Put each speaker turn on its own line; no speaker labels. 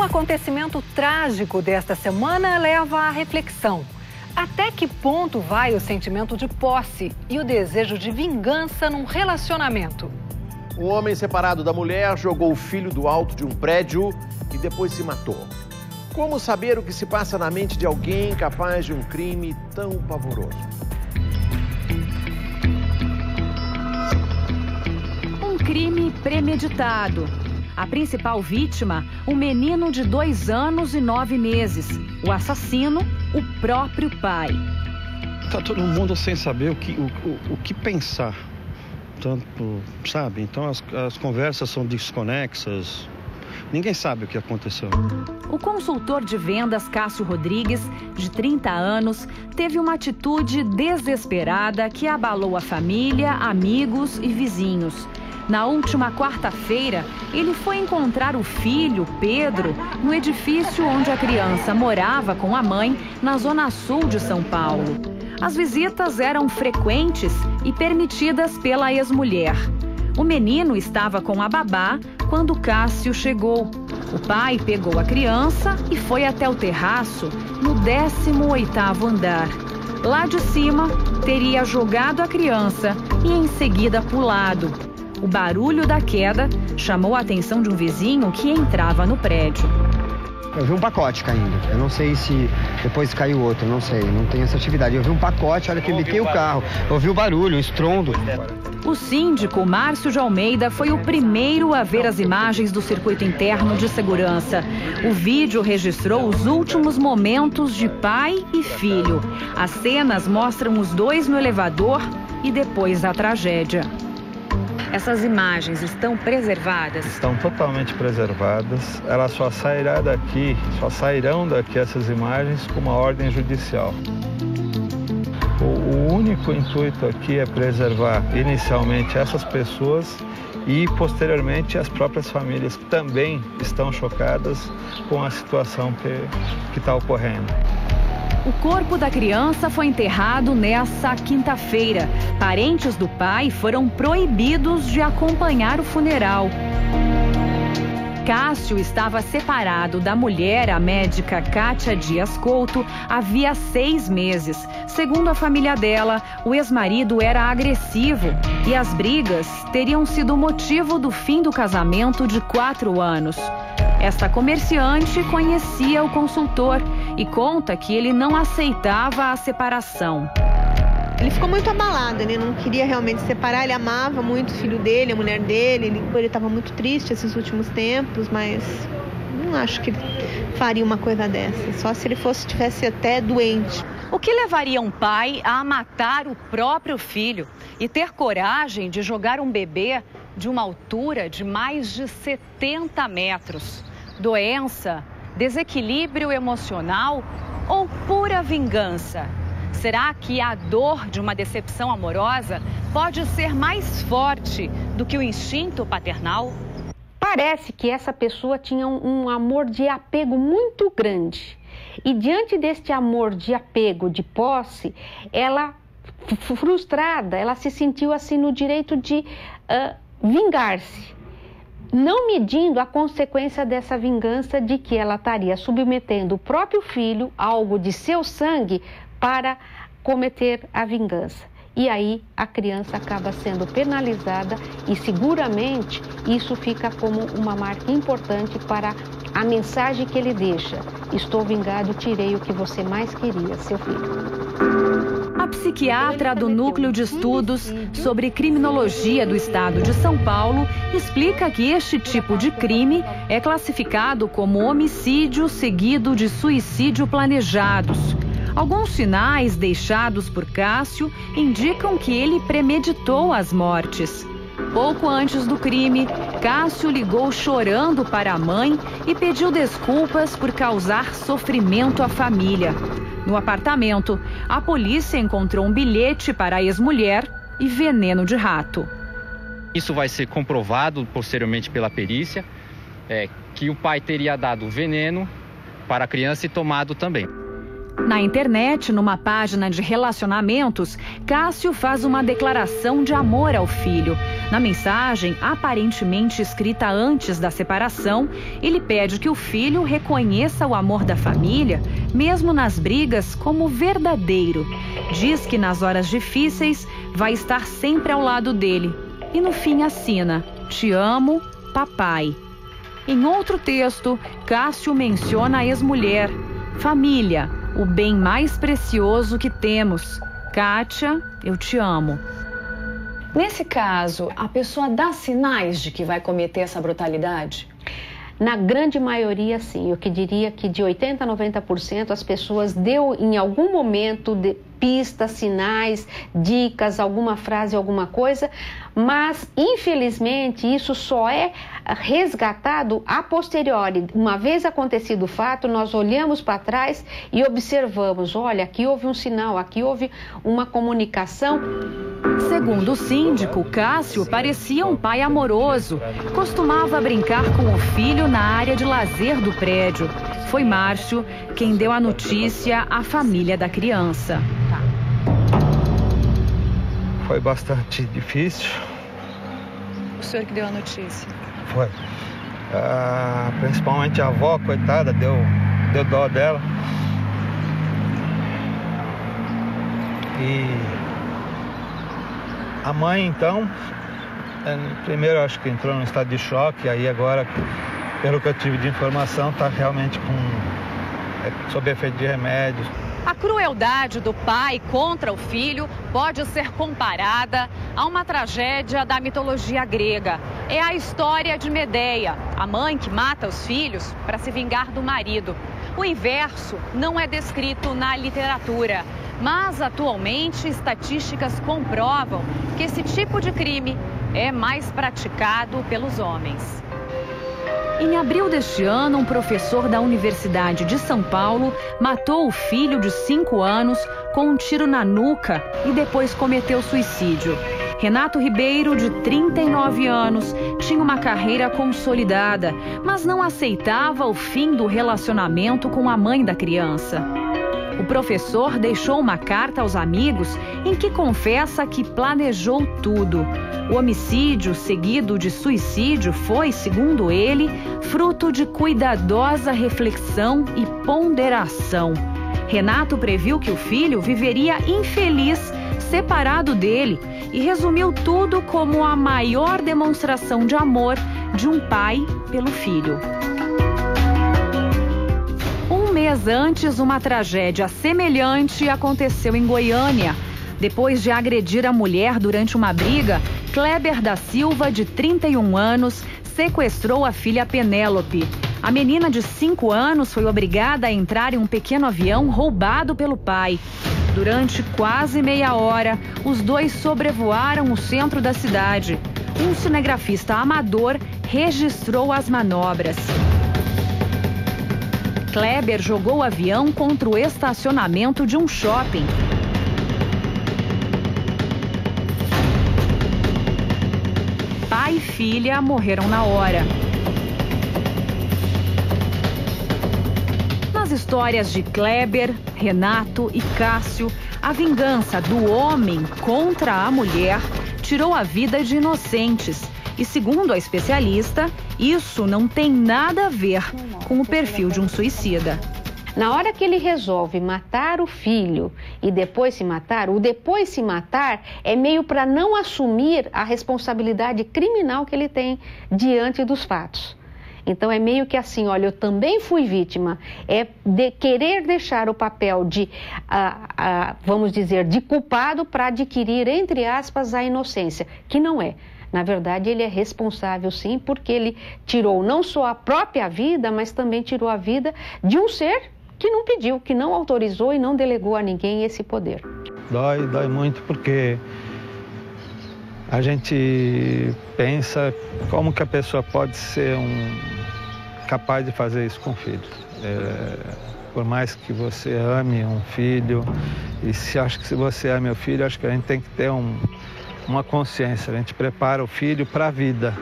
Um acontecimento trágico desta semana leva à reflexão. Até que ponto vai o sentimento de posse e o desejo de vingança num relacionamento?
Um homem separado da mulher jogou o filho do alto de um prédio e depois se matou. Como saber o que se passa na mente de alguém capaz de um crime tão pavoroso?
Um crime premeditado. A principal vítima, um menino de 2 anos e 9 meses. O assassino, o próprio pai.
Tá todo mundo sem saber o que pensar. Tanto, sabe? Então as conversas são desconexas. Ninguém sabe o que aconteceu.
O consultor de vendas Cássio Rodrigues, de 30 anos, teve uma atitude desesperada que abalou a família, amigos e vizinhos. Na última quarta-feira, ele foi encontrar o filho, Pedro, no edifício onde a criança morava com a mãe, na zona sul de São Paulo. As visitas eram frequentes e permitidas pela ex-mulher. O menino estava com a babá quando Cássio chegou. O pai pegou a criança e foi até o terraço, no 18º andar. Lá de cima, teria jogado a criança e em seguida pulado. O barulho da queda chamou a atenção de um vizinho que entrava no prédio.
Eu vi um pacote caindo. Eu não sei se depois caiu outro, não sei. Não tenho essa atividade. Eu vi um pacote, a hora que eu liguei o carro. Eu ouvi o barulho, o estrondo.
O síndico Márcio de Almeida foi o primeiro a ver as imagens do circuito interno de segurança. O vídeo registrou os últimos momentos de pai e filho. As cenas mostram os dois no elevador e depois a tragédia. Essas imagens estão preservadas?
Estão totalmente preservadas. Elas só sairão daqui essas imagens com uma ordem judicial. O único intuito aqui é preservar inicialmente essas pessoas e posteriormente as próprias famílias que também estão chocadas com a situação que está ocorrendo.
O corpo da criança foi enterrado nessa quinta-feira. Parentes do pai foram proibidos de acompanhar o funeral. Cássio estava separado da mulher, a médica Kátia Dias Couto, havia 6 meses. Segundo a família dela, o ex-marido era agressivo e as brigas teriam sido o motivo do fim do casamento de 4 anos. Esta comerciante conhecia o consultor e conta que ele não aceitava a separação.
Ele ficou muito abalado, ele não queria realmente separar, ele amava muito o filho dele, a mulher dele, ele estava muito triste esses últimos tempos, mas não acho que ele faria uma coisa dessa, só se ele estivesse até doente.
O que levaria um pai a matar o próprio filho e ter coragem de jogar um bebê de uma altura de mais de 70 metros? Doença, desequilíbrio emocional ou pura vingança? Será que a dor de uma decepção amorosa pode ser mais forte do que o instinto paternal?
Parece que essa pessoa tinha um amor de apego muito grande. E diante deste amor de apego, de posse, ela, frustrada, ela se sentiu assim no direito de vingar-se. Não medindo a consequência dessa vingança de que ela estaria submetendo o próprio filho, algo de seu sangue, para cometer a vingança. E aí a criança acaba sendo penalizada e seguramente isso fica como uma marca importante para a mensagem que ele deixa. Estou vingado, tirei o que você mais queria, seu filho.
A psiquiatra do Núcleo de Estudos sobre Criminologia do Estado de São Paulo explica que este tipo de crime é classificado como homicídio seguido de suicídio planejados. Alguns sinais deixados por Cássio indicam que ele premeditou as mortes. Pouco antes do crime, Cássio ligou chorando para a mãe e pediu desculpas por causar sofrimento à família. No apartamento, a polícia encontrou um bilhete para a ex-mulher e veneno de rato.
Isso vai ser comprovado posteriormente pela perícia, que o pai teria dado veneno para a criança e tomado também.
Na internet, numa página de relacionamentos, Cássio faz uma declaração de amor ao filho. Na mensagem, aparentemente escrita antes da separação, ele pede que o filho reconheça o amor da família, mesmo nas brigas, como verdadeiro. Diz que nas horas difíceis vai estar sempre ao lado dele. E no fim assina: "Te amo, papai". Em outro texto, Cássio menciona a ex-mulher: "Família, o bem mais precioso que temos. Kátia, eu te amo".
Nesse caso, a pessoa dá sinais de que vai cometer essa brutalidade?
Na grande maioria, sim. Eu que diria que de 80% a 90% as pessoas deu em algum momento pistas, sinais, dicas, alguma frase, alguma coisa, mas infelizmente isso só é resgatado a posteriori. Uma vez acontecido o fato, nós olhamos para trás e observamos: olha, aqui houve um sinal, aqui houve uma comunicação.
Segundo o síndico, Cássio parecia um pai amoroso. Costumava brincar com o filho na área de lazer do prédio. Foi Márcio quem deu a notícia à família da criança.
Foi bastante difícil.
O senhor que deu a notícia?
Foi. Principalmente a avó, coitada, deu dó dela. E a mãe, então, primeiro acho que entrou num estado de choque, aí agora, pelo que eu tive de informação, está realmente sob efeito de remédios.
A crueldade do pai contra o filho pode ser comparada a uma tragédia da mitologia grega. É a história de Medeia, a mãe que mata os filhos para se vingar do marido. O inverso não é descrito na literatura, mas atualmente estatísticas comprovam que esse tipo de crime é mais praticado pelos homens. Em abril deste ano, um professor da Universidade de São Paulo matou o filho de 5 anos com um tiro na nuca e depois cometeu suicídio. Renato Ribeiro, de 39 anos, tinha uma carreira consolidada, mas não aceitava o fim do relacionamento com a mãe da criança. O professor deixou uma carta aos amigos em que confessa que planejou tudo. O homicídio, seguido de suicídio, foi, segundo ele, fruto de cuidadosa reflexão e ponderação. Renato previu que o filho viveria infeliz, separado dele, e resumiu tudo como a maior demonstração de amor de um pai pelo filho. Um mês antes, uma tragédia semelhante aconteceu em Goiânia. Depois de agredir a mulher durante uma briga, Kleber da Silva, de 31 anos, sequestrou a filha Penélope. A menina de 5 anos foi obrigada a entrar em um pequeno avião roubado pelo pai. Durante quase meia hora, os dois sobrevoaram o centro da cidade. Um cinegrafista amador registrou as manobras. Kleber jogou o avião contra o estacionamento de um shopping. Pai e filha morreram na hora. Nas histórias de Kleber, Renato e Cássio, a vingança do homem contra a mulher tirou a vida de inocentes. E segundo a especialista, isso não tem nada a ver com o perfil de um suicida.
Na hora que ele resolve matar o filho e depois se matar, o depois se matar é meio para não assumir a responsabilidade criminal que ele tem diante dos fatos. Então é meio que assim, olha, eu também fui vítima, é de querer deixar o papel de, vamos dizer, de culpado para adquirir, entre aspas, a inocência, que não é. Na verdade, ele é responsável sim, porque ele tirou não só a própria vida, mas também tirou a vida de um ser que não pediu, que não autorizou e não delegou a ninguém esse poder.
Dói muito porque a gente pensa como que a pessoa pode ser capaz de fazer isso com o filho. Por mais que você ame um filho, e acho que se você ama o filho, acho que a gente tem que ter uma consciência, a gente prepara o filho para a vida.